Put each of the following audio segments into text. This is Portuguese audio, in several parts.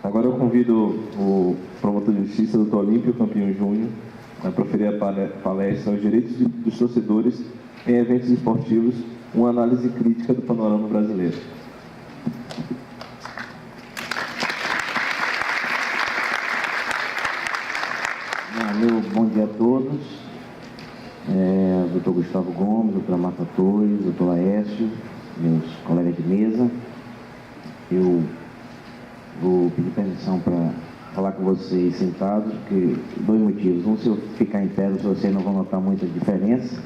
Agora eu convido o promotor de justiça, Dr. Olímpio Campinho Júnior, a proferir a palestra Os Direitos dos Torcedores em Eventos Esportivos, uma análise crítica do panorama brasileiro. Meu bom dia a todos. Dr. Gustavo Gomes, doutora Marta Torres, doutor Laércio, meus colegas de mesa. Eu vou pedir permissão para falar com vocês sentados, porque dois motivos. Um, se eu ficar em pé, vocês não vão notar muita diferença.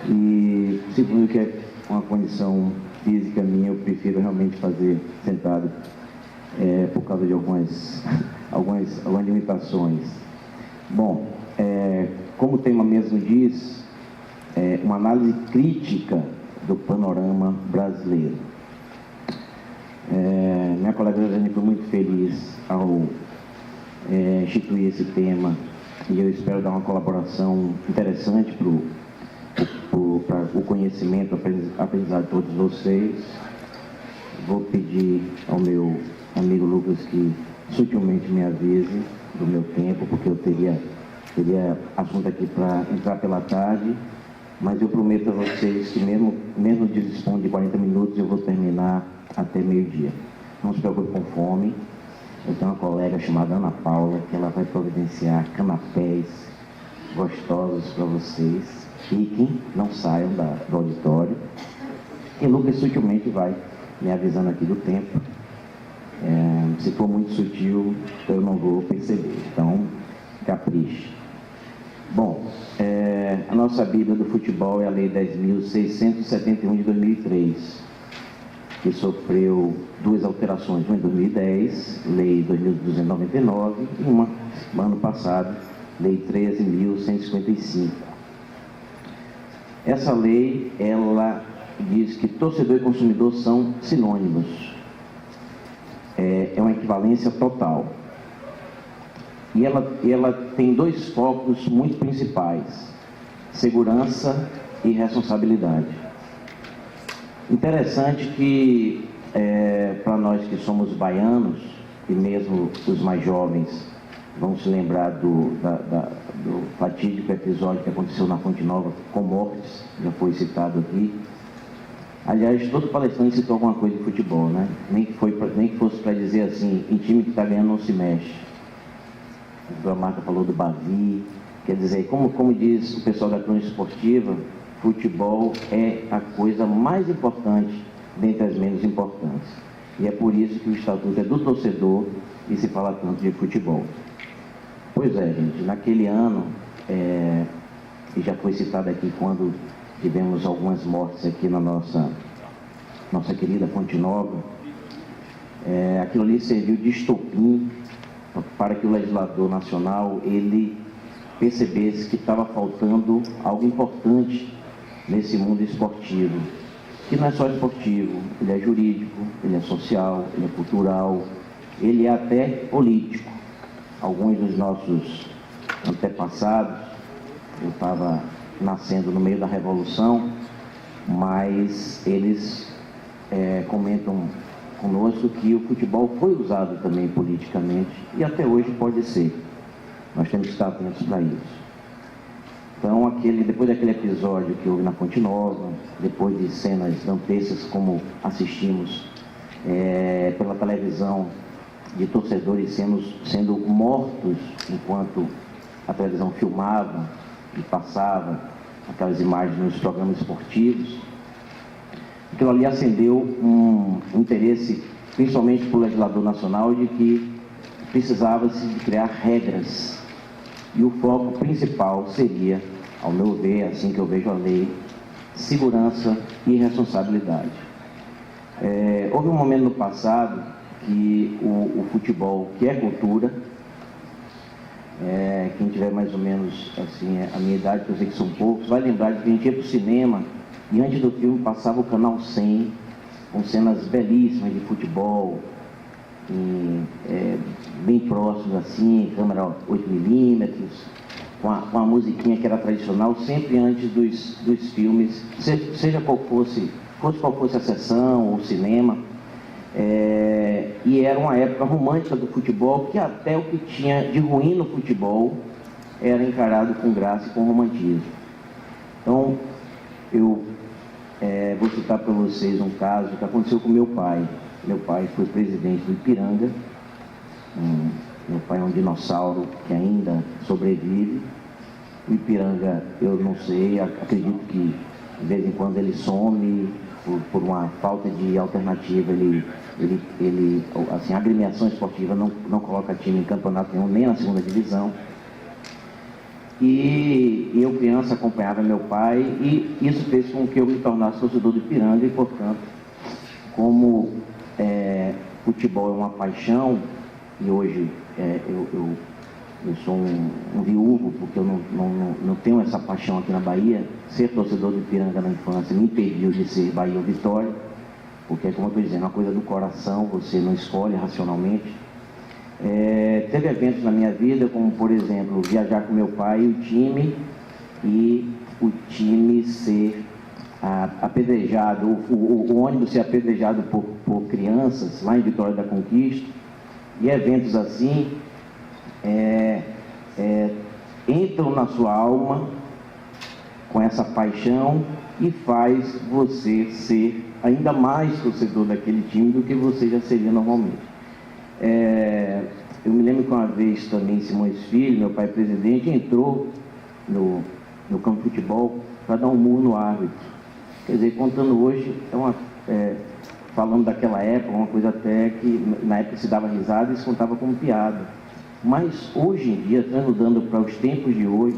E segundo, que é uma condição física minha, eu prefiro realmente fazer sentado, por causa de algumas limitações. Bom, como o tema mesmo diz, uma análise crítica do panorama brasileiro. Minha colega Jane foi muito feliz ao instituir esse tema e eu espero dar uma colaboração interessante para o conhecimento, aprendizado de todos vocês. Vou pedir ao meu amigo Lucas que sutilmente me avise do meu tempo, porque eu teria assunto aqui para entrar pela tarde, mas eu prometo a vocês que mesmo dispondo de 40 minutos, eu vou terminar até meio-dia. Não se preocupe com fome. Eu tenho uma colega chamada Ana Paula, que ela vai providenciar canapés gostosos para vocês. Fiquem, não saiam do auditório. E Lucas sutilmente vai me avisando aqui do tempo. Se for muito sutil, eu não vou perceber. Então, capriche. Bom, a nossa Bíblia do futebol é a Lei 10.671 de 2003, que sofreu duas alterações, uma em 2010, Lei 2.299, e uma, ano passado, Lei 13.155. Essa lei, ela diz que torcedor e consumidor são sinônimos. É uma equivalência total. E ela tem dois focos muito principais: segurança e responsabilidade. Interessante que, para nós que somos baianos, e mesmo os mais jovens vão se lembrar do fatídico episódio que aconteceu na Fonte Nova com mortes, já foi citado aqui. Aliás, todo palestrante citou alguma coisa de futebol, né? Nem que fosse para dizer assim, em time que está ganhando não se mexe. A doutora Marta falou do Bavi. Quer dizer, como diz o pessoal da crônica esportiva, futebol é a coisa mais importante dentre as menos importantes. E é por isso que o estatuto é do torcedor e se fala tanto de futebol. Pois é, gente, naquele ano, e já foi citado aqui quando tivemos algumas mortes aqui na nossa querida Fonte Nova, aquilo ali serviu de estopim para que o legislador nacional ele percebesse que estava faltando algo importante nesse mundo esportivo, que não é só esportivo, ele é jurídico, ele é social, ele é cultural, ele é até político. Alguns dos nossos antepassados, eu estava nascendo no meio da Revolução, mas eles comentam conosco que o futebol foi usado também politicamente e até hoje pode ser. Nós temos que estar atentos para isso. Então, depois daquele episódio que houve na Fonte Nova, depois de cenas dantescas como assistimos pela televisão, de torcedores sendo mortos enquanto a televisão filmava e passava aquelas imagens nos programas esportivos, aquilo ali acendeu um interesse, principalmente para o legislador nacional, de que precisava-se de criar regras. E o foco principal seria, ao meu ver, assim que eu vejo a lei, segurança e responsabilidade. Houve um momento no passado que o futebol, que é cultura, quem tiver mais ou menos assim, a minha idade, que eu sei que são poucos, vai lembrar de que a gente ia para o cinema e antes do filme passava o canal 100 com cenas belíssimas de futebol, bem próximos assim, câmera 8mm, com a musiquinha que era tradicional, sempre antes dos filmes, seja qual fosse a sessão ou cinema. E era uma época romântica do futebol, que até o que tinha de ruim no futebol era encarado com graça e com romantismo. Então, eu vou citar para vocês um caso que aconteceu com meu pai. Meu pai foi presidente do Ipiranga. Meu pai é um dinossauro que ainda sobrevive. O Ipiranga, eu não sei, acredito que de vez em quando ele some por uma falta de alternativa. Assim, a agremiação esportiva não coloca time em campeonato nenhum, nem na segunda divisão. E eu, criança, acompanhava meu pai, e isso fez com que eu me tornasse torcedor do Ipiranga. E, portanto, como futebol é uma paixão, e hoje eu sou um viúvo, porque eu não tenho essa paixão aqui na Bahia. Ser torcedor do Ipiranga na infância me impediu de ser Bahia ou Vitória, porque, como eu estou dizendo, é uma coisa do coração, você não escolhe racionalmente. Teve eventos na minha vida, como, por exemplo, viajar com meu pai e o time ser apedrejado, o ônibus ser apedrejado por crianças lá em Vitória da Conquista. E eventos assim entram na sua alma com essa paixão e faz você ser ainda mais torcedor daquele time do que você já seria normalmente. Eu me lembro que uma vez também Simões Filho, meu pai presidente, entrou no campo de futebol para dar um murro no árbitro. Quer dizer, contando hoje, falando daquela época, uma coisa até que na época se dava risada e se contava como piada. Mas hoje em dia, transmudando para os tempos de hoje,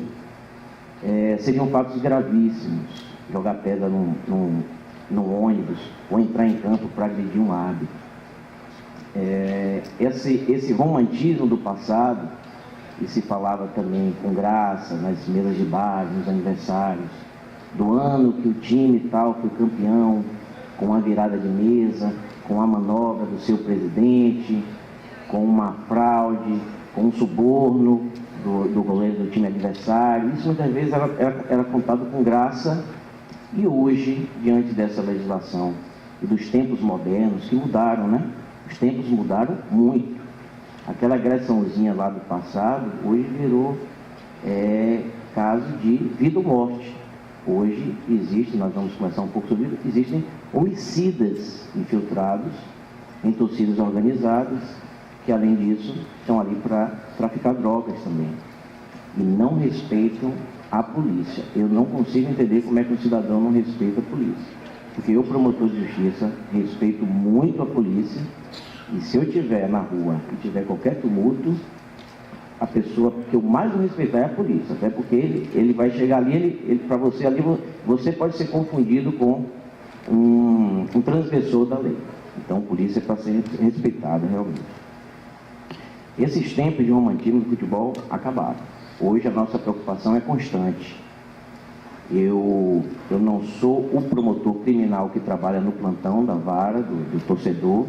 seriam fatos gravíssimos. Jogar pedra no ônibus ou entrar em campo para agredir um árbitro. Esse romantismo do passado, e se falava também com graça nas mesas de bar, nos aniversários, do ano que o time tal foi campeão, com a virada de mesa, com a manobra do seu presidente, com uma fraude, com um suborno do goleiro do time adversário. Isso muitas vezes era contado com graça. E hoje, diante dessa legislação e dos tempos modernos que mudaram, né? Os tempos mudaram muito. Aquela agressãozinha lá do passado, hoje virou caso de vida ou morte. Hoje existe, nós vamos conversar um pouco sobre isso, existem homicidas infiltrados em torcidas organizadas, que além disso estão ali para traficar drogas também. E não respeitam a polícia. Eu não consigo entender como é que um cidadão não respeita a polícia. Porque eu, promotor de justiça, respeito muito a polícia. E se eu estiver na rua e tiver qualquer tumulto, a pessoa que eu mais vou respeitar é a polícia. Até porque ele vai chegar ali, para você ali, você pode ser confundido com um transgressor da lei. Então, a polícia é para ser respeitada realmente. Esses tempos de romantismo do futebol acabaram. Hoje a nossa preocupação é constante. Eu não sou o promotor criminal que trabalha no plantão da vara, do torcedor,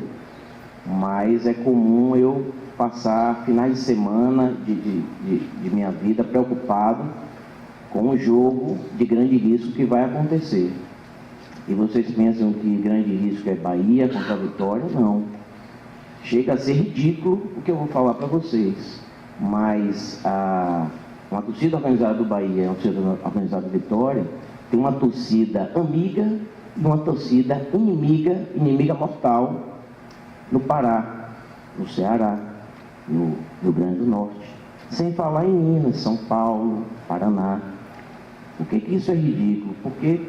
mas é comum eu passar finais de semana de minha vida preocupado com um jogo de grande risco que vai acontecer. E vocês pensam que grande risco é Bahia contra a Vitória? Não. Chega a ser ridículo o que eu vou falar para vocês. Mas uma torcida organizada do Bahia e uma torcida organizada do Vitória tem uma torcida amiga e uma torcida inimiga mortal no Pará, no Ceará, no Rio Grande do Norte. Sem falar em Minas, São Paulo, Paraná. Por que isso é ridículo? Porque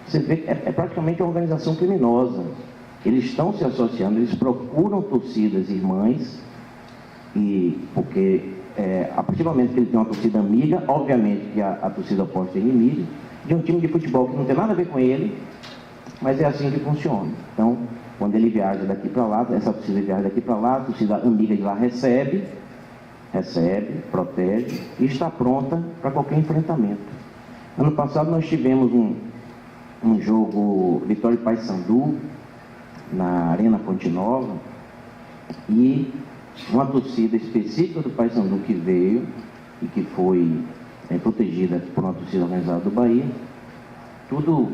você vê, é praticamente uma organização criminosa. Eles estão se associando, eles procuram torcidas irmãs, e porque a partir do momento que ele tem uma torcida amiga, obviamente que a torcida oposta é inimiga, de um time de futebol que não tem nada a ver com ele, mas é assim que funciona. Então, quando ele viaja daqui para lá, essa torcida viaja daqui para lá, a torcida amiga de lá recebe, protege e está pronta para qualquer enfrentamento. Ano passado nós tivemos um jogo Vitória e Paysandu na Arena Fonte Nova, e uma torcida específica do Paysandu que veio e que foi protegida por uma torcida organizada do Bahia, tudo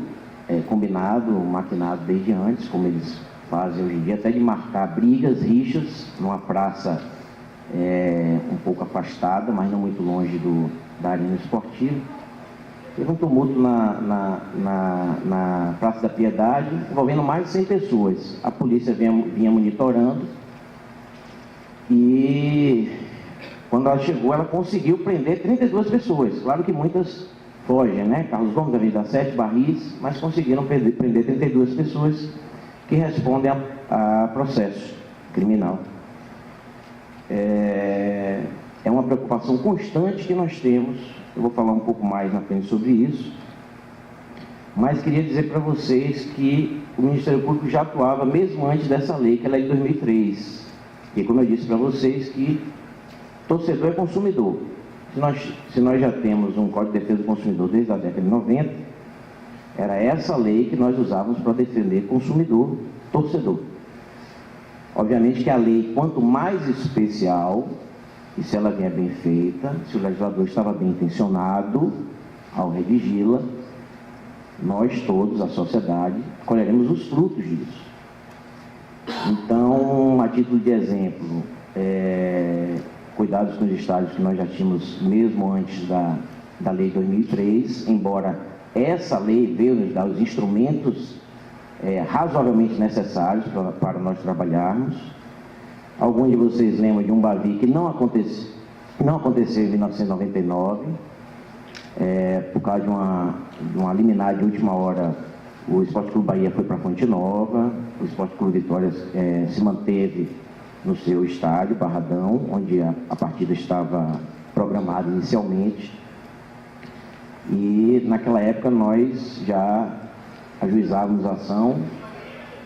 combinado, maquinado desde antes, como eles fazem hoje em dia, até de marcar brigas, rixas, numa praça um pouco afastada, mas não muito longe da arena esportiva. Teve um tumulto na Praça da Piedade, envolvendo mais de 100 pessoas. A polícia vinha monitorando e, quando ela chegou, ela conseguiu prender 32 pessoas. Claro que muitas fogem, né? Carlos Gomes, Avenida 7, Barris, mas conseguiram prender 32 pessoas que respondem a processo criminal. É uma preocupação constante que nós temos. Eu vou falar um pouco mais na frente sobre isso, mas queria dizer para vocês que o Ministério Público já atuava mesmo antes dessa lei, que ela é de 2003. E como eu disse para vocês, que torcedor é consumidor. Se nós já temos um Código de Defesa do Consumidor desde a década de 90, era essa lei que nós usávamos para defender consumidor, torcedor. Obviamente que a lei, quanto mais especial, e se ela vier bem feita, se o legislador estava bem intencionado ao redigi-la, nós todos, a sociedade, colheremos os frutos disso. Então, a título de exemplo, cuidados com os estádios que nós já tínhamos mesmo antes da lei de 2003, embora essa lei veio nos dar os instrumentos razoavelmente necessários para nós trabalharmos. Alguns de vocês lembram de um Bavi que não aconteceu em 1999, por causa de uma liminar de última hora. O Esporte Clube Bahia foi para Fonte Nova, o Esporte Clube Vitória se manteve no seu estádio, Barradão, onde a partida estava programada inicialmente. E naquela época nós já ajuizávamos a ação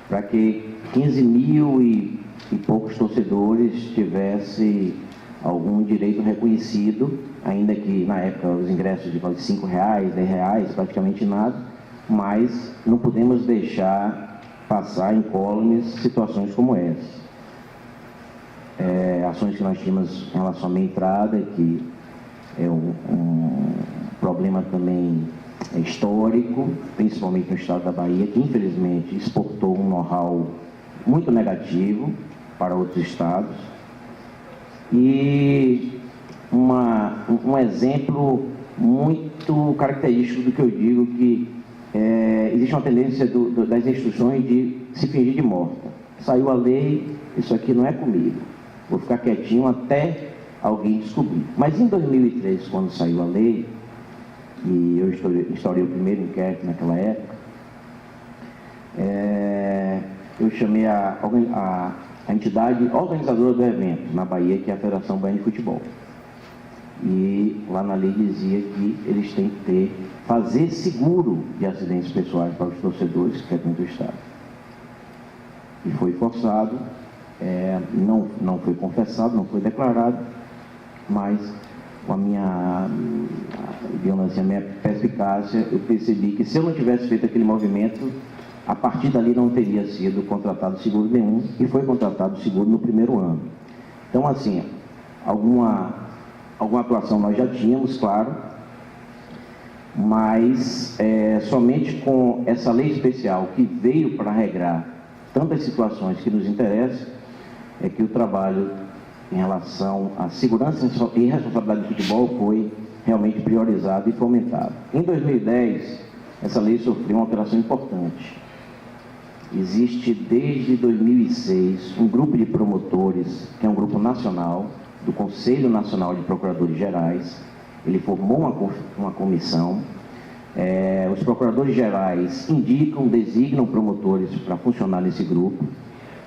para que 15 mil e poucos torcedores tivessem algum direito reconhecido, ainda que na época os ingressos de R$ 5, R$ 10, praticamente nada, mas não podemos deixar passar incólumes situações como essa. Ações que nós tínhamos em relação à minha entrada, que é um problema também histórico, principalmente no estado da Bahia, que infelizmente exportou um know-how muito negativo para outros estados. E um exemplo muito característico do que eu digo, que existe uma tendência das instituições de se fingir de morta. Saiu a lei, isso aqui não é comigo, vou ficar quietinho até alguém descobrir. Mas em 2003, quando saiu a lei, e eu instaurei o primeiro inquérito naquela época, eu chamei a entidade organizadora do evento na Bahia, que é a Federação Baiana de Futebol. E lá na lei dizia que eles têm que fazer seguro de acidentes pessoais para os torcedores que frequentam o estádio. E foi forçado, não foi confessado, não foi declarado, mas com a minha perspicácia, eu percebi que se eu não tivesse feito aquele movimento, a partir dali não teria sido contratado seguro nenhum, e foi contratado seguro no primeiro ano. Então, assim, alguma atuação nós já tínhamos, claro, mas somente com essa lei especial que veio para regrar tantas situações que nos interessam, é que o trabalho em relação à segurança e responsabilidade do futebol foi realmente priorizado e fomentado. Em 2010, essa lei sofreu uma alteração importante. Existe desde 2006 um grupo de promotores, que é um grupo nacional, do Conselho Nacional de Procuradores Gerais. Ele formou uma comissão. Os procuradores gerais designam promotores para funcionar nesse grupo,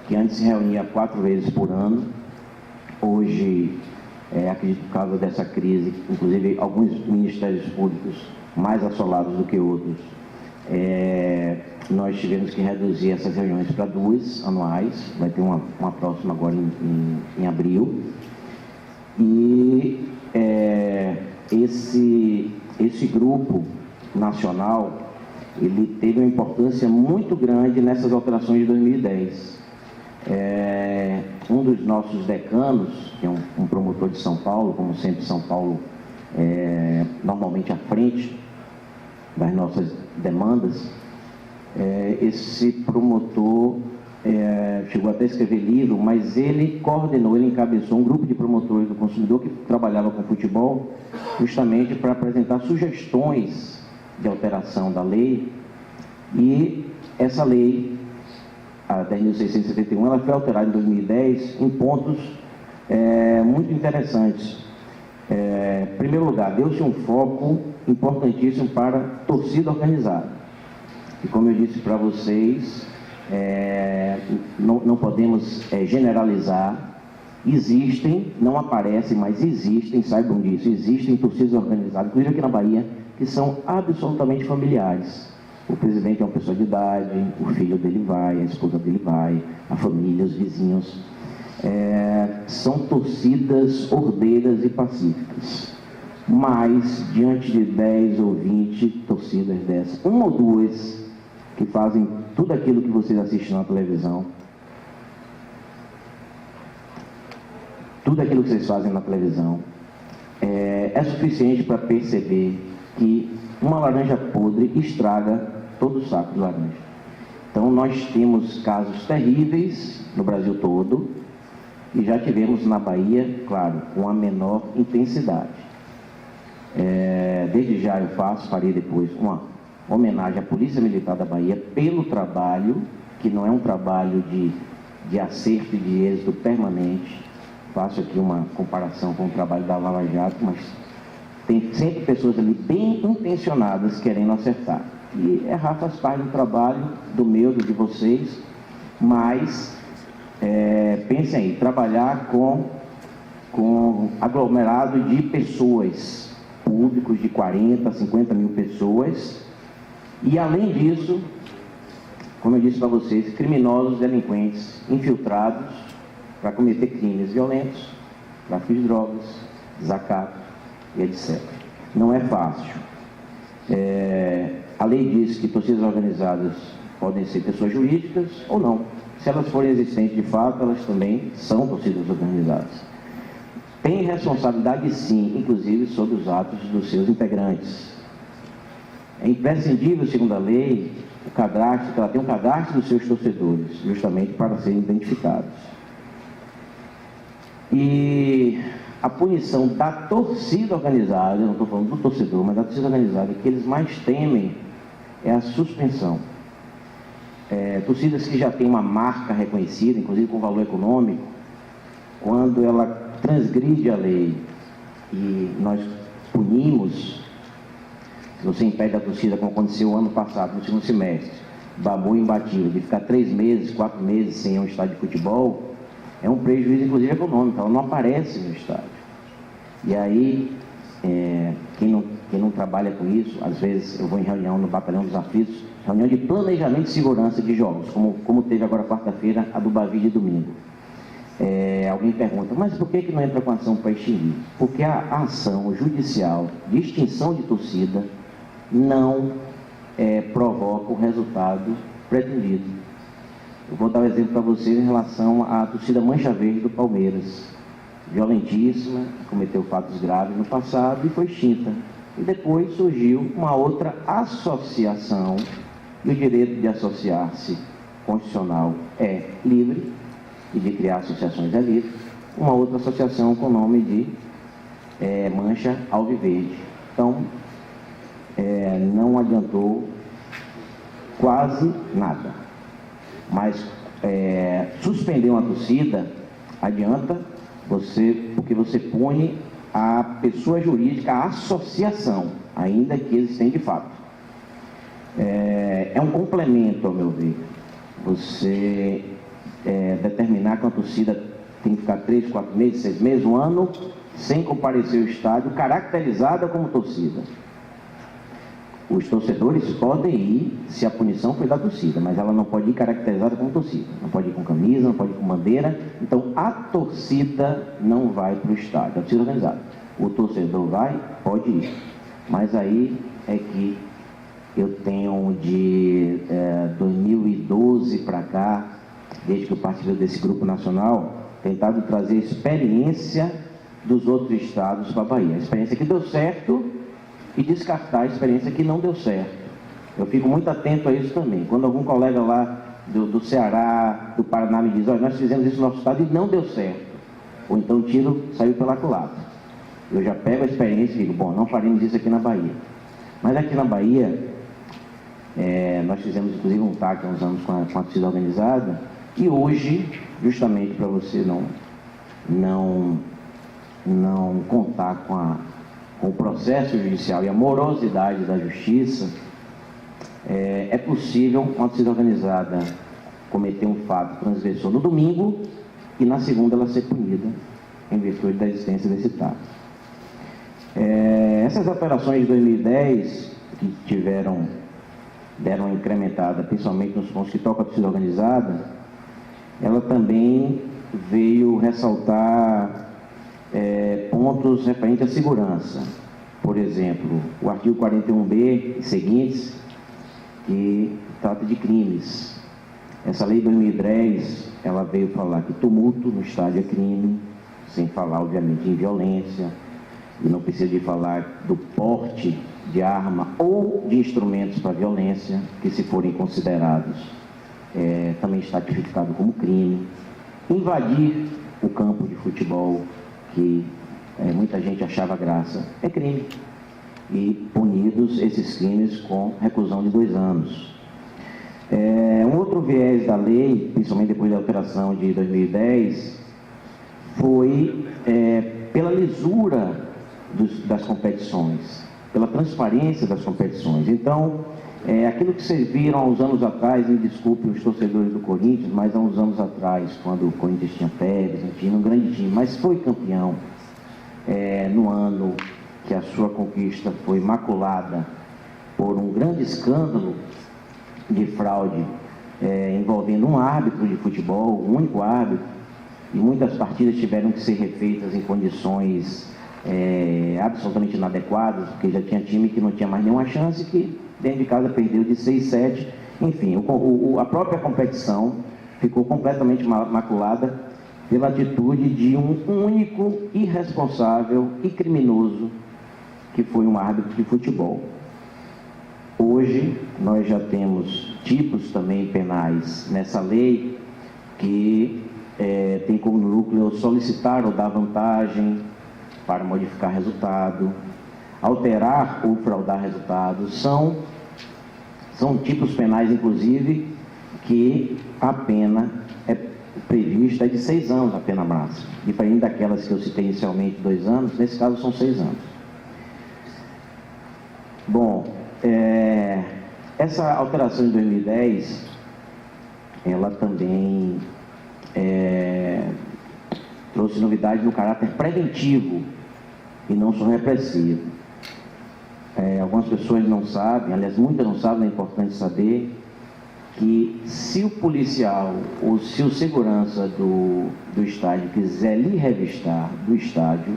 que antes se reunia 4 vezes por ano. Hoje, acredito que por causa dessa crise, inclusive alguns ministérios públicos mais assolados do que outros, nós tivemos que reduzir essas reuniões para 2 anuais. Vai ter uma próxima agora em abril. E esse grupo nacional, ele teve uma importância muito grande nessas alterações de 2010. Um dos nossos decanos, que é um promotor de São Paulo, como sempre São Paulo normalmente à frente das nossas demandas, esse promotor chegou até a escrever livro, mas ele coordenou, ele encabeçou um grupo de promotores do consumidor que trabalhava com futebol, justamente para apresentar sugestões de alteração da lei. E essa lei, a 10.671, ela foi alterada em 2010 em pontos muito interessantes. Em primeiro lugar, deu-se um foco importantíssimo para torcida organizada. E como eu disse para vocês, não podemos generalizar. Existem, não aparecem, mas existem, saibam disso, existem torcidas organizadas, inclusive aqui na Bahia, que são absolutamente familiares. O presidente é uma pessoa de idade, o filho dele vai, a esposa dele vai, a família, os vizinhos. São torcidas ordeiras e pacíficas. Mas, diante de 10 ou 20 torcidas dessas, uma ou duas que fazem tudo aquilo que vocês assistem na televisão, tudo aquilo que vocês fazem na televisão, é suficiente para perceber que uma laranja podre estraga todo o saco de laranja. Então, nós temos casos terríveis no Brasil todo e já tivemos na Bahia, claro, com a menor intensidade. Desde já eu farei depois uma homenagem à Polícia Militar da Bahia pelo trabalho, que não é um trabalho de acerto e de êxito permanente. Faço aqui uma comparação com o trabalho da Lava Jato, mas tem sempre pessoas ali bem intencionadas querendo acertar. E errar faz parte do trabalho, do meu, de vocês, mas pensem aí, trabalhar com aglomerado de pessoas, públicos de 40, 50 mil pessoas, e além disso, como eu disse para vocês, criminosos, delinquentes, infiltrados para cometer crimes violentos, tráfico de drogas, desacato e etc. Não é fácil. A lei diz que torcidas organizadas podem ser pessoas jurídicas ou não. Se elas forem existentes de fato, elas também são torcidas organizadas. Tem responsabilidade sim, inclusive sobre os atos dos seus integrantes. É imprescindível, segundo a lei, o cadastro, que ela tem um cadastro dos seus torcedores, justamente para serem identificados. E a punição da torcida organizada, eu não estou falando do torcedor, mas da torcida organizada, que eles mais temem é a suspensão. Torcidas que já têm uma marca reconhecida, inclusive com valor econômico, quando ela transgride a lei e nós punimos, se você impede a torcida, como aconteceu ano passado, no segundo semestre, Babu imbatível, de ficar 3 meses, 4 meses sem um estádio de futebol, é um prejuízo, inclusive, econômico, ela não aparece no estádio. E aí, quem não trabalha com isso, às vezes eu vou em reunião no Batalhão dos Aflitos, reunião de planejamento e segurança de jogos, como teve agora quarta-feira, a do Bavi de domingo. Alguém pergunta, mas por que não entra com ação para extinguir? Porque a ação judicial de extinção de torcida não provoca o resultado pretendido. Eu vou dar um exemplo para vocês em relação à torcida Mancha Verde do Palmeiras. Violentíssima, cometeu fatos graves no passado e foi extinta. E depois surgiu uma outra associação, e o direito de associar-se constitucional é livre, e de criar associações é livre, uma outra associação com o nome de Mancha Alviverde. Então, não adiantou quase nada. Mas suspender uma torcida adianta, porque você pune a pessoa jurídica, a associação, ainda que existem de fato. É um complemento, ao meu ver. Você determinar que uma torcida tem que ficar 3, 4 meses, 6 meses, 1 ano, sem comparecer ao estádio, caracterizada como torcida. Os torcedores podem ir se a punição foi da torcida, mas ela não pode ir caracterizada como torcida. Não pode ir com camisa, não pode ir com bandeira. Então, a torcida não vai para o estádio, a torcida organizada. O torcedor vai, pode ir. Mas aí é que eu tenho de 2012 para cá, desde que eu participei desse grupo nacional, tentado trazer a experiência dos outros estados para a Bahia. A experiência que deu certo e descartar a experiência que não deu certo. Eu fico muito atento a isso também. Quando algum colega lá do Ceará, do Paraná me diz: olha, nós fizemos isso no nosso estado e não deu certo. Ou então o tiro saiu pela culatra. Eu já pego a experiência e digo: bom, não faremos isso aqui na Bahia. Mas aqui na Bahia, nós fizemos inclusive um TAC há uns anos com a torcida organizada, e hoje, justamente para você não contar com o processo judicial e a morosidade da justiça, é possível uma torcida organizada cometer um fato transgressor no domingo e na segunda ela ser punida em virtude da existência desse TAC. Essas operações de 2010 que deram uma incrementada, principalmente nos pontos que tocam a torcida organizada, ela também veio ressaltar pontos referentes à segurança. Por exemplo, o artigo 41B e seguintes, que trata de crimes. Essa lei de 2010, ela veio falar que tumulto no estádio é crime, sem falar, obviamente, em violência, e não precisa de falar do porte de arma ou de instrumentos para violência, que, se forem considerados, também está tipificado como crime. Invadir o campo de futebol, que muita gente achava graça, é crime. E punidos esses crimes com reclusão de 2 anos. Um outro viés da lei, principalmente depois da alteração de 2010, foi pela lisura das competições, pela transparência das competições. Então, aquilo que vocês viram há uns anos atrás, me desculpem os torcedores do Corinthians, mas há uns anos atrás, quando o Corinthians tinha Pérez, tinha um grande time, mas foi campeão no ano que a sua conquista foi maculada por um grande escândalo de fraude envolvendo um árbitro de futebol, um único árbitro, e muitas partidas tiveram que ser refeitas em condições absolutamente inadequadas, porque já tinha time que não tinha mais nenhuma chance, que dentro de casa perdeu de 6-7, enfim, a própria competição ficou completamente maculada pela atitude de um único irresponsável e criminoso, que foi um árbitro de futebol. Hoje, nós já temos tipos também penais nessa lei, que tem como núcleo solicitar ou dar vantagem para modificar resultado, alterar ou fraudar resultado. São tipos penais, inclusive, que a pena prevista de 6 anos, a pena máxima. Diferente daquelas que eu citei inicialmente, 2 anos, nesse caso são 6 anos. Bom, essa alteração de 2010, ela também trouxe novidade no caráter preventivo e não só repressivo. Algumas pessoas não sabem, aliás, muitas não sabem, é importante saber que se o policial ou se o segurança do estádio quiser lhe revistar do estádio,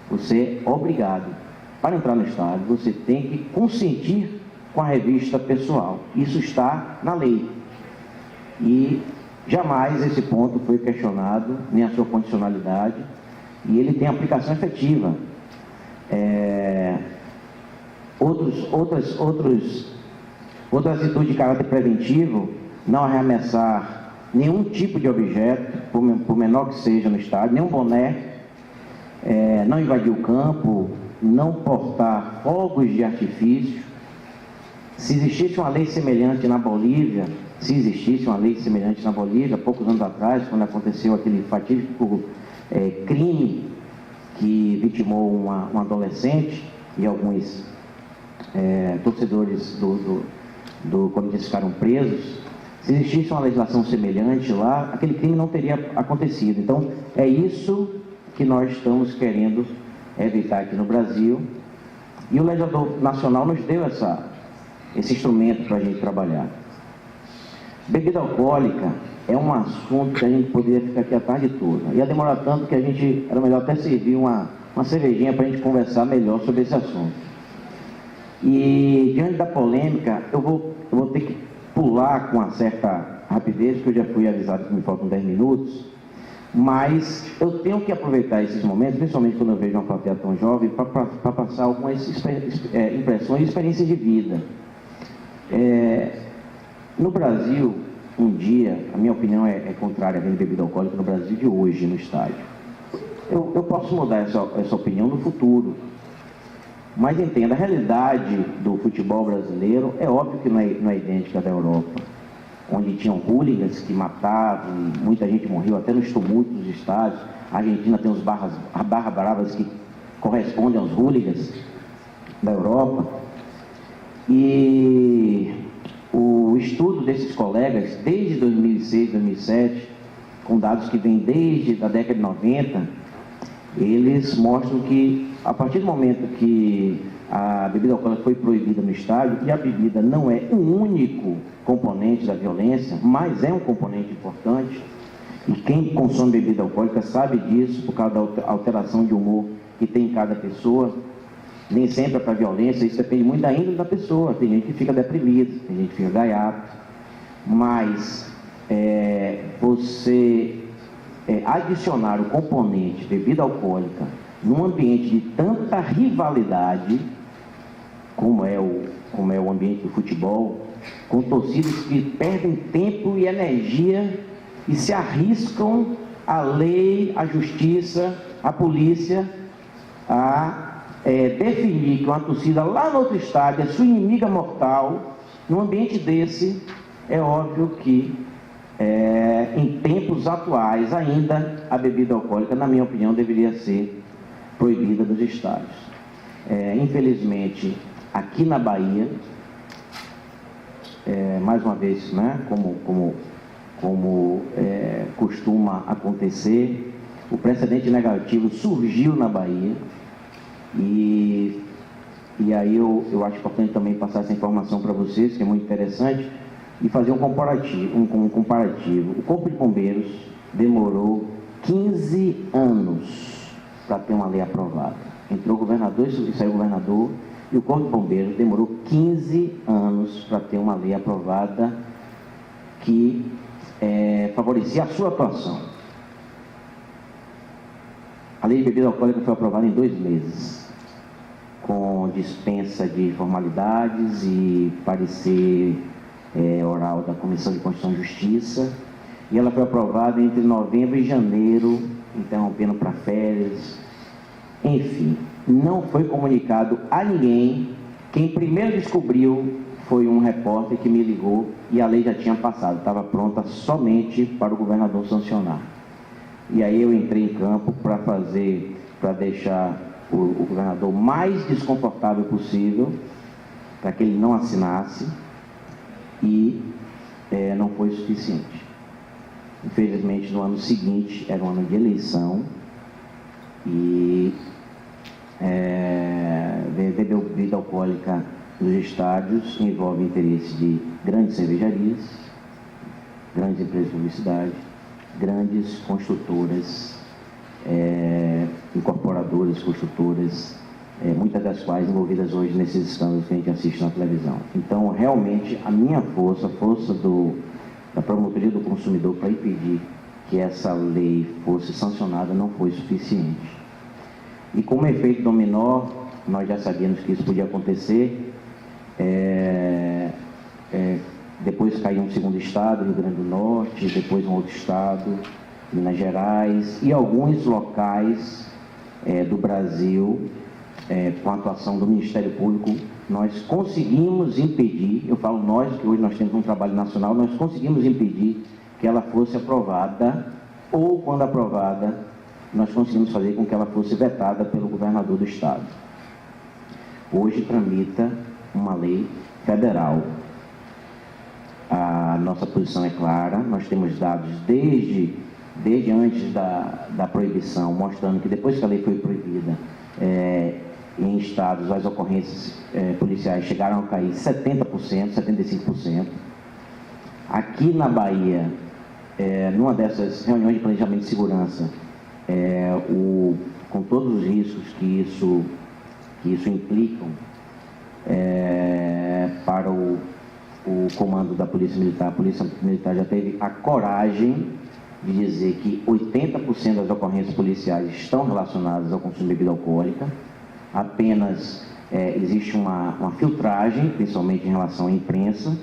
você é obrigado. Para entrar no estádio, você tem que consentir com a revista pessoal. Isso está na lei. E jamais esse ponto foi questionado, nem a sua condicionalidade, e ele tem aplicação efetiva. Outra atitude de caráter preventivo: não arremessar nenhum tipo de objeto, por menor que seja, no estádio, nenhum boné, não invadir o campo, não portar fogos de artifício. Se existisse uma lei semelhante na Bolívia, poucos anos atrás, quando aconteceu aquele fatídico crime que vitimou uma adolescente, e alguns torcedores do Corinthians ficaram presos, se existisse uma legislação semelhante lá, aquele crime não teria acontecido. Então, é isso que nós estamos querendo evitar aqui no Brasil, e o legislador nacional nos deu esse instrumento para a gente trabalhar. Bebida alcoólica é um assunto que a gente poderia ficar aqui a tarde toda. Ia demorar tanto que era melhor até servir uma cervejinha para a gente conversar melhor sobre esse assunto. E diante da polêmica, eu vou ter que pular com uma certa rapidez, porque eu já fui avisado que me faltam 10 minutos, mas eu tenho que aproveitar esses momentos, principalmente quando eu vejo uma plateia tão jovem, para passar algumas impressões e experiências de vida. No Brasil, um dia, a minha opinião é contrária à venda de bebida alcoólica no Brasil de hoje, no estádio. Eu posso mudar essa opinião no futuro, mas entenda, a realidade do futebol brasileiro é óbvio que não é idêntica à da Europa, onde tinham hooligans que matavam, muita gente morreu até nos tumultos dos estádios. A Argentina tem os barras bravas que correspondem aos hooligans da Europa. E o estudo desses colegas, desde 2006, 2007, com dados que vêm desde a década de 90, eles mostram que, a partir do momento que a bebida alcoólica foi proibida no estádio, e a bebida não é um único componente da violência, mas é um componente importante, e quem consome bebida alcoólica sabe disso, por causa da alteração de humor que tem em cada pessoa. Nem sempre é para violência, isso depende muito da índole da pessoa. Tem gente que fica deprimida, tem gente que fica gaiato, mas você adicionar o componente bebida alcoólica num ambiente de tanta rivalidade, como é o ambiente do futebol, com torcidas que perdem tempo e energia e se arriscam a lei, a justiça, a polícia a definir que uma torcida lá no outro estádio é sua inimiga mortal. Num ambiente desse, é óbvio que em tempos atuais ainda a bebida alcoólica, na minha opinião, deveria ser proibida dos estádios. Infelizmente, aqui na Bahia, mais uma vez, né, como costuma acontecer, o precedente negativo surgiu na Bahia. E aí eu acho importante também passar essa informação para vocês, que é muito interessante, e fazer um comparativo. O Corpo de Bombeiros demorou 15 anos para ter uma lei aprovada. Entrou o governador e saiu o governador, e o Corpo de Bombeiros demorou 15 anos para ter uma lei aprovada que favorecia a sua atuação. A lei de bebida alcoólica foi aprovada em 2 meses, com dispensa de formalidades e parecer oral da Comissão de Constituição e Justiça, e ela foi aprovada entre novembro e janeiro, interrompendo para férias. Enfim, não foi comunicado a ninguém. Quem primeiro descobriu foi um repórter que me ligou, e a lei já tinha passado, estava pronta somente para o governador sancionar. E aí eu entrei em campo para deixar o governador mais desconfortável possível, para que ele não assinasse, e não foi suficiente. Infelizmente, no ano seguinte, era um ano de eleição, e beber bebida alcoólica nos estádios envolve interesse de grandes cervejarias, grandes empresas de publicidade, grandes construtoras, incorporadoras, construtoras, muitas das quais envolvidas hoje nesses escândalos que a gente assiste na televisão. Então, realmente, a minha força, a força da promotoria do consumidor para impedir que essa lei fosse sancionada não foi suficiente. E como efeito dominó, nós já sabíamos que isso podia acontecer. Depois caiu um segundo estado, Rio Grande do Norte, depois um outro estado, Minas Gerais, e alguns locais do Brasil, com a atuação do Ministério Público, nós conseguimos impedir, eu falo nós, porque hoje nós temos um trabalho nacional, nós conseguimos impedir que ela fosse aprovada, ou quando aprovada, nós conseguimos fazer com que ela fosse vetada pelo governador do estado. Hoje tramita uma lei federal. A nossa posição é clara, nós temos dados desde antes da proibição, mostrando que depois que a lei foi proibida, em estados as ocorrências policiais chegaram a cair 70%, 75%. Aqui na Bahia, numa dessas reuniões de planejamento de segurança, com todos os riscos que isso implicam para o comando da Polícia Militar, a Polícia Militar já teve a coragem de dizer que 80% das ocorrências policiais estão relacionadas ao consumo de bebida alcoólica. Apenas existe uma filtragem, principalmente em relação à imprensa.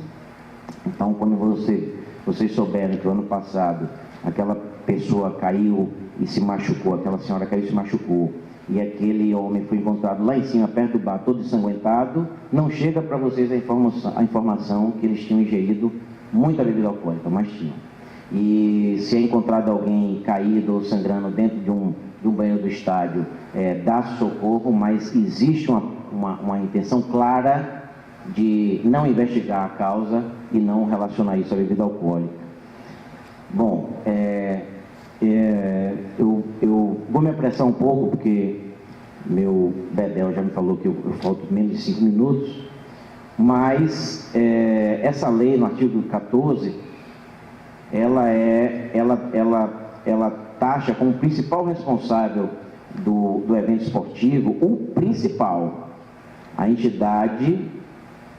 Então, quando você vocês souberam que o ano passado aquela pessoa caiu e se machucou, aquela senhora caiu e se machucou, e aquele homem foi encontrado lá em cima, perto do bar, todo ensanguentado, não chega para vocês a informação que eles tinham ingerido muita bebida alcoólica, mas tinham. E se é encontrado alguém caído ou sangrando dentro de um banheiro do estádio, dá socorro, mas existe uma intenção clara de não investigar a causa e não relacionar isso à bebida alcoólica. Bom, eu vou me apressar um pouco, porque meu Bedel já me falou que eu falto menos de 5 minutos, mas essa lei, no artigo 14, ela taxa como principal responsável do evento esportivo, o principal, a entidade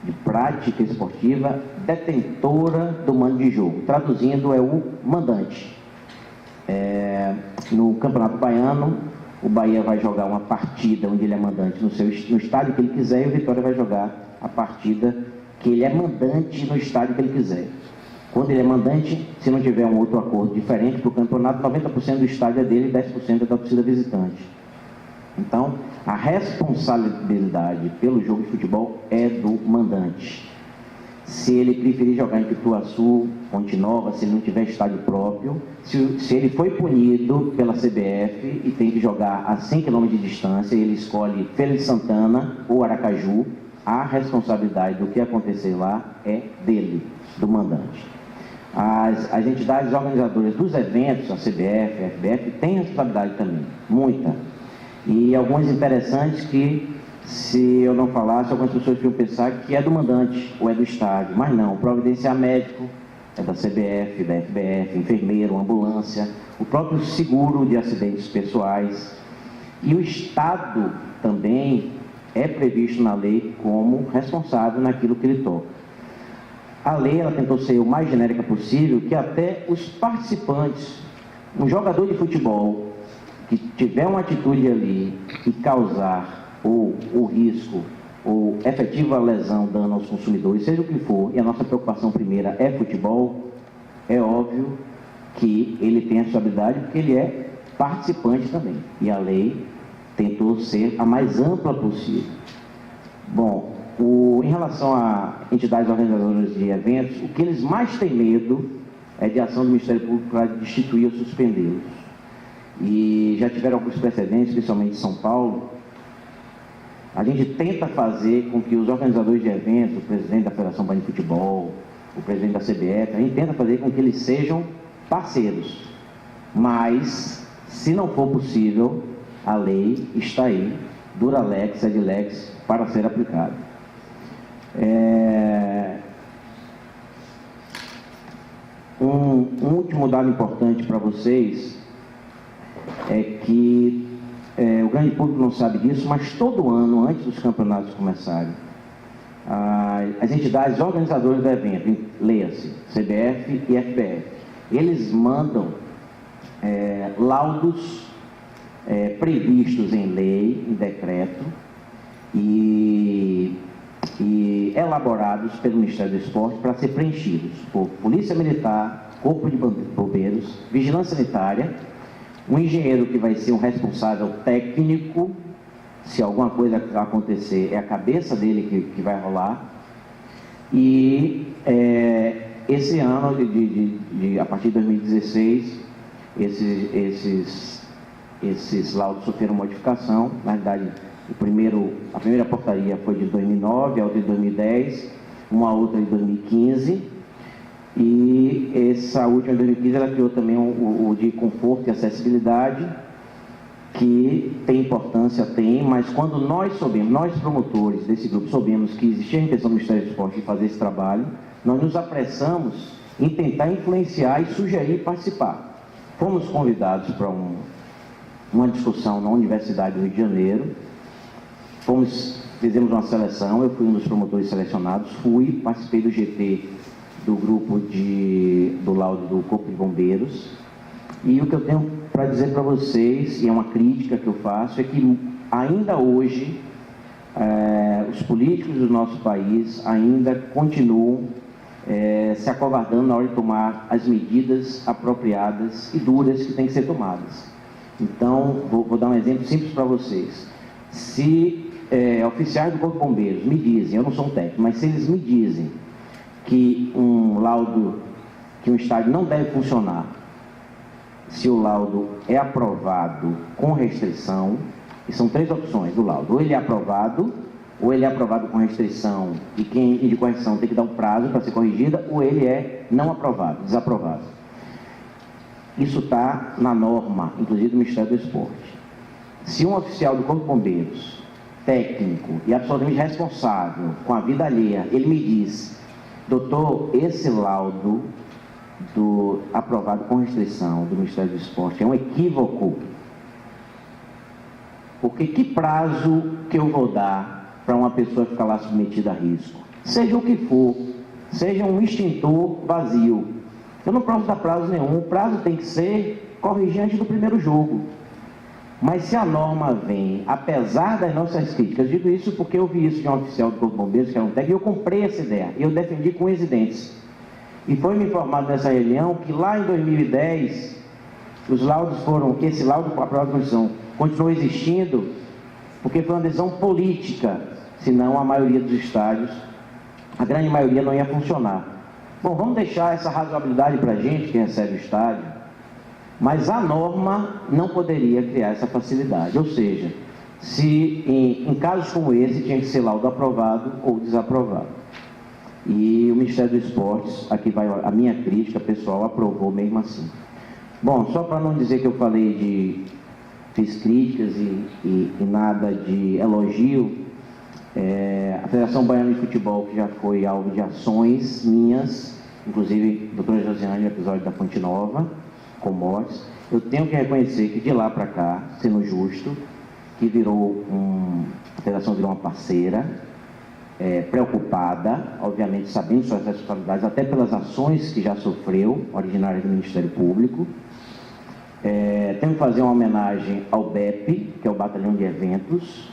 de prática esportiva detentora do mando de jogo. Traduzindo, é o mandante. No Campeonato Baiano, o Bahia vai jogar uma partida onde ele é mandante no estádio que ele quiser, e o Vitória vai jogar a partida que ele é mandante no estádio que ele quiser. Quando ele é mandante, se não tiver um outro acordo diferente para o campeonato, 90% do estádio é dele e 10% é da torcida visitante. Então, a responsabilidade pelo jogo de futebol é do mandante. Se ele preferir jogar em Pituaçu, Ponte Nova, se ele não tiver estádio próprio, se ele foi punido pela CBF e tem que jogar a 100 km de distância, ele escolhe Feira de Santana ou Aracaju, a responsabilidade do que acontecer lá é dele, do mandante. As entidades organizadoras dos eventos, a CBF, a FBF, têm responsabilidade também, muita. E algumas interessantes que, se eu não falasse, algumas pessoas iam pensar que é do mandante ou é do estádio, mas não. Providenciar médico é da CBF, da FBF, enfermeiro, ambulância, o próprio seguro de acidentes pessoais. E o Estado também é previsto na lei como responsável naquilo que ele toca. A lei, ela tentou ser o mais genérica possível, que até os participantes, um jogador de futebol que tiver uma atitude ali e causar ou o risco ou efetiva lesão, dano aos consumidores, seja o que for, e a nossa preocupação primeira é futebol, é óbvio que ele tem a responsabilidade porque ele é participante também. E a lei tentou ser a mais ampla possível. Bom, em relação a entidades organizadoras de eventos, o que eles mais têm medo é de ação do Ministério Público para destituir ou suspendê-los. E já tiveram alguns precedentes, principalmente em São Paulo. A gente tenta fazer com que os organizadores de eventos, o presidente da Federação Baiana de Futebol, o presidente da CBF, a gente tenta fazer com que eles sejam parceiros. Mas, se não for possível, a lei está aí, dura lex, ed lex, para ser aplicada. Um último dado importante para vocês é que o grande público não sabe disso, mas todo ano, antes dos campeonatos começarem, as entidades organizadoras do evento, leia-se, CBF e FBF, eles mandam laudos previstos em lei, em decreto, e elaborados pelo Ministério do Esporte para ser preenchidos por Polícia Militar, Corpo de Bombeiros, Vigilância Sanitária, um engenheiro que vai ser um responsável técnico, se alguma coisa acontecer, é a cabeça dele que vai rolar, e esse ano, a partir de 2016, esses laudos sofreram modificação. Na verdade, a primeira portaria foi de 2009, a outra de 2010, uma outra de 2015, e essa última de 2015 ela criou também o de conforto e acessibilidade, que tem importância, mas quando nós promotores desse grupo soubemos que existia a intenção do Ministério do Esporte de fazer esse trabalho, nós nos apressamos em tentar influenciar e sugerir e participar. Fomos convidados para uma discussão na Universidade do Rio de Janeiro, fizemos uma seleção, eu fui um dos promotores selecionados, participei do GT do grupo do laudo do Corpo de Bombeiros, e o que eu tenho para dizer para vocês, e é uma crítica que eu faço, é que ainda hoje os políticos do nosso país ainda continuam se acovardando na hora de tomar as medidas apropriadas e duras que têm que ser tomadas. Então, vou dar um exemplo simples para vocês. Se oficiais do Corpo de Bombeiros me dizem, eu não sou um técnico, mas se eles me dizem que um laudo, que um estádio não deve funcionar, se o laudo é aprovado com restrição, e são 3 opções do laudo, ou ele é aprovado com restrição e quem de correção tem que dar um prazo para ser corrigida, ou ele é não aprovado, desaprovado. Isso está na norma, inclusive do Ministério do Esporte. Se um oficial do Corpo de Bombeiros, técnico e absolutamente responsável com a vida alheia, ele me diz, doutor, esse laudo aprovado com restrição do Ministério do Esporte é um equívoco, porque que prazo que eu vou dar para uma pessoa ficar lá submetida a risco? Seja o que for, seja um extintor vazio. Eu não posso dar prazo nenhum, o prazo tem que ser corrigir antes do primeiro jogo. Mas se a norma vem, apesar das nossas críticas, eu digo isso porque eu vi isso de um oficial do Corpo de Bombeiros, que era um técnico, e eu comprei essa ideia, e eu defendi com unhas e dentes. E foi me informado nessa reunião que lá em 2010, os laudos esse laudo aprovado com condição continuou existindo, porque foi uma decisão política, senão a maioria dos estádios, a grande maioria não ia funcionar. Bom, vamos deixar essa razoabilidade para a gente que recebe o estádio, mas a norma não poderia criar essa facilidade, ou seja, se em casos como esse tinha que ser laudo aprovado ou desaprovado. E o Ministério do Esportes, aqui vai a minha crítica pessoal, aprovou mesmo assim. Bom, só para não dizer que eu fiz críticas e nada de elogio, a Federação Baiana de Futebol, que já foi alvo de ações minhas, inclusive a doutora Josiane, no episódio da Fonte Nova, com mortes, eu tenho que reconhecer que de lá para cá, sendo justo, que a Federação virou uma parceira, preocupada, obviamente sabendo suas responsabilidades, até pelas ações que já sofreu, originárias do Ministério Público. Tenho que fazer uma homenagem ao BEP, que é o Batalhão de Eventos.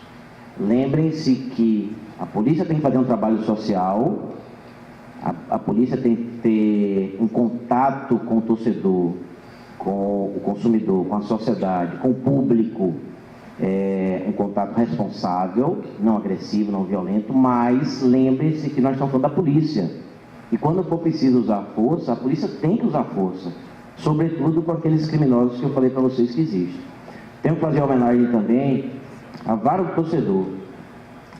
Lembrem-se que a polícia tem que fazer um trabalho social, a polícia tem que ter um contato com o torcedor, com o consumidor, com a sociedade, com o público, um contato responsável, não agressivo, não violento, mas lembre-se que nós estamos falando da polícia. E quando for preciso usar força, a polícia tem que usar força, sobretudo com aqueles criminosos que eu falei para vocês que existem. Tenho que fazer homenagem também à Vara do Torcedor.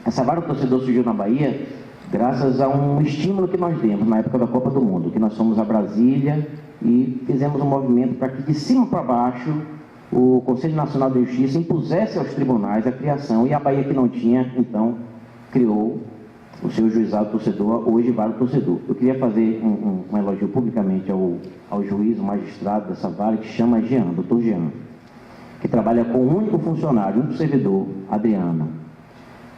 Essa Vara do Torcedor surgiu na Bahia graças a um estímulo que nós demos na época da Copa do Mundo, que nós fomos a Brasília e fizemos um movimento para que de cima para baixo o Conselho Nacional de Justiça impusesse aos tribunais a criação, e a Bahia, que não tinha, então, criou o seu juizado torcedor, hoje Vara do Torcedor. Eu queria fazer um elogio publicamente ao juiz, o magistrado dessa vara, que chama Jean, doutor Jean, que trabalha com um único funcionário, um servidor, Adriana.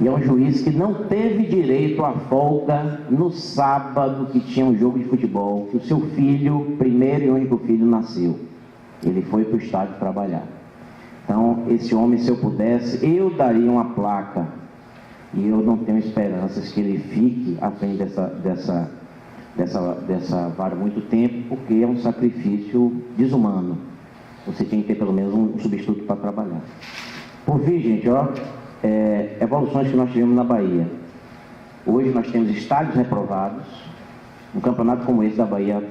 E é um juiz que não teve direito à folga no sábado que tinha um jogo de futebol, que o seu filho, primeiro e único filho, nasceu. Ele foi para o estádio trabalhar. Então, esse homem, se eu pudesse, eu daria uma placa. E eu não tenho esperanças que ele fique à frente dessa vara muito tempo, porque é um sacrifício desumano. Você tem que ter pelo menos um substituto para trabalhar. Por fim, gente, evoluções que nós tivemos na Bahia. Hoje nós temos estádios reprovados. Um campeonato como esse da Bahia,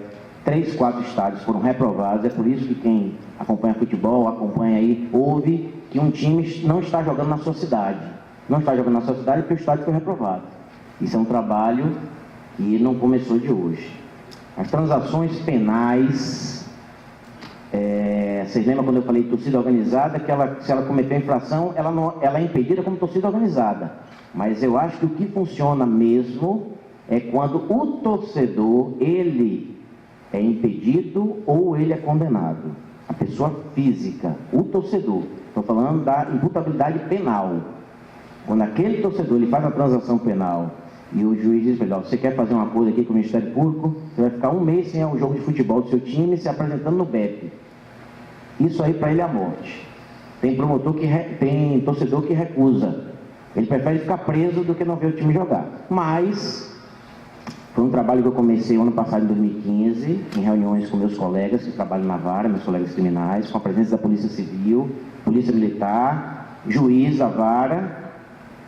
3, 4 estádios foram reprovados. É por isso que quem acompanha futebol, acompanha aí, ouve que um time não está jogando na sua cidade. Não está jogando na sua cidade porque o estádio foi reprovado. Isso é um trabalho que não começou de hoje. As transações penais, vocês lembram quando eu falei de torcida organizada, que se ela cometer infração, ela é impedida como torcida organizada. Mas eu acho que o que funciona mesmo é quando o torcedor, ele é impedido ou ele é condenado. A pessoa física, o torcedor. Estou falando da imputabilidade penal. Quando aquele torcedor ele faz a transação penal e o juiz diz para ele: você quer fazer um acordo aqui com o Ministério Público, você vai ficar 1 mês sem o jogo de futebol do seu time se apresentando no BEP. Isso aí para ele é a morte. Tem tem torcedor que recusa. Ele prefere ficar preso do que não ver o time jogar. Mas Foi um trabalho que eu comecei ano passado, em 2015, em reuniões com meus colegas que trabalham na vara, meus colegas criminais, com a presença da Polícia Civil, Polícia Militar, juiz da vara,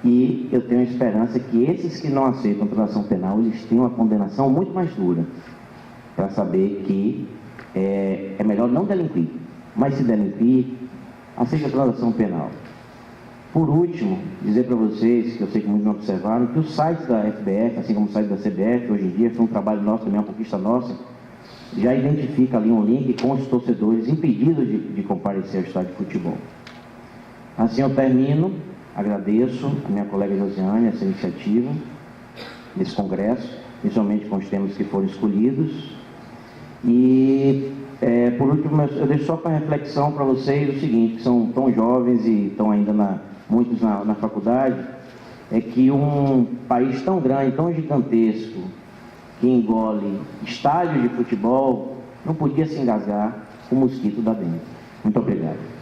e eu tenho a esperança que esses que não aceitam transação penal, eles tenham uma condenação muito mais dura, para saber que é melhor não delinquir, mas se delinquir, aceita a transação penal. Por último, dizer para vocês, que eu sei que muitos não observaram, que o site da FBF, assim como o site da CBF, hoje em dia, foi um trabalho nosso, também uma conquista nossa, já identifica ali um link com os torcedores impedidos de comparecer ao estádio de futebol. Assim eu termino, agradeço a minha colega Josiane essa iniciativa, nesse congresso, principalmente com os temas que foram escolhidos. E, por último, eu deixo só para reflexão para vocês o seguinte, que são tão jovens e estão ainda muitos na faculdade, é que um país tão grande, tão gigantesco, que engole estádio de futebol, não podia se engasgar com o mosquito da dengue. Muito obrigado.